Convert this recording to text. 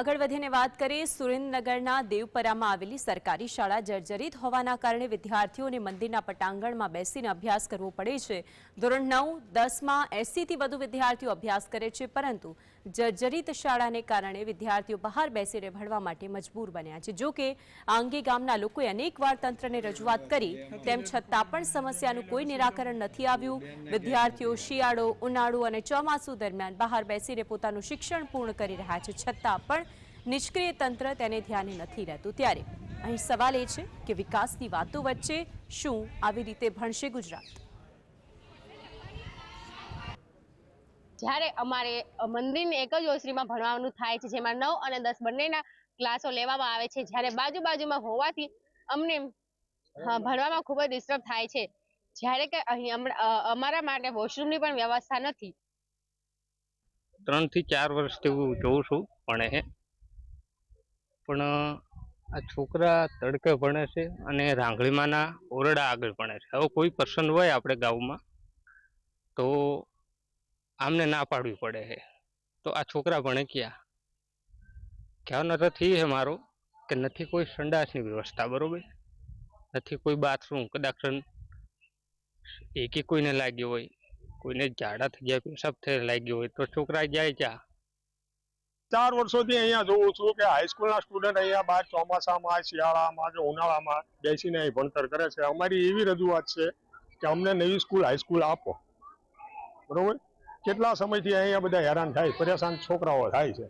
આગળ વધીને વાત કરીએ સુરેન્દ્રનગરના દેવપરામાં આવેલી સરકારી શાળા જર્જરિત હોવાના કારણે વિદ્યાર્થીઓને મંદિરના પટાંગણમાં બેસીને અભ્યાસ કરવો પડે છે। ધોરણ 9, 10માં 80થી વધુ વિદ્યાર્થીઓ અભ્યાસ કરે છે, પરંતુ જર્જરિત શાળાને કારણે વિદ્યાર્થીઓ બહાર બેસીને ભણવા માટે મજબૂર બન્યા છે। જો કે આ અંગે ગામના લોકોએ અનેકવાર તંત્રને રજૂઆત કરી, તેમ છતાં પણ સમસ્યાનું કોઈ નિરાકરણ નથી આવ્યું। વિદ્યાર્થીઓ શિયાળો, ઉનાળુ અને ચોમાસુ દરમિયાન બહાર બેસીને પોતાનું શિક્ષણ પૂર્ણ કરી રહ્યા છે, છતાં પણ નિષ્ક્રિય તંત્ર તેને ધ્યાને નથી લેતું। ત્યારે અહીં સવાલ એ છે કે વિકાસની વાતો વચ્ચે શું આવી રીતે ભણશે ગુજરાત? જ્યારે અમારે મંદિરની એક જ ઓસરીમાં ભણવાનું થાય છે, જેમાં 9 અને 10 બંનેના ક્લાસો લેવામાં આવે છે। જ્યારે બાજુમાં હોવાથી અમને ભણવામાં ખૂબ જ ડિસ્ટર્બ થાય છે, જ્યારે કે અહીં અમારા માટે વોશરૂમની પણ વ્યવસ્થા નથી। 3 થી 4 વર્ષથી હું જોઉં છું ભણે પણ આ છોકરા તડકે ભણે છે અને રાંગળીમાંના ઓરડા આગળ ભણે છે। હવે કોઈ પર્સન હોય આપણે ગામમાં તો આમને ના પાડવી પડે છે, તો આ છોકરા ભણે ક્યાં? કહેવાનો અર્થ એ છે મારો કે નથી કોઈ સંડાસની વ્યવસ્થા, બરોબર, નથી કોઈ બાથરૂમ, કદાચ એકી કોઈને લાગ્યો હોય, કોઈને ઝાડા થઈ ગયા, પેશાબ થઈ લાગ્યો હોય તો છોકરા જાય ક્યાં? 4 વર્ષોથી અહીંયા જોઉં છું કે હાઈસ્કૂલના સ્ટુડન્ટ અહીંયા બહાર ચોમાસામાં, શિયાળામાં કે ઉનાળામાં બેસીને અહીં ભણતર કરે છે। અમારી એવી રજૂઆત છે કે અમને નવી સ્કૂલ, હાઈસ્કૂલ આપો, બરોબર। કેટલા સમયથી અહીંયા બધા હેરાન થાય, પરેશાન છોકરાઓ થાય છે।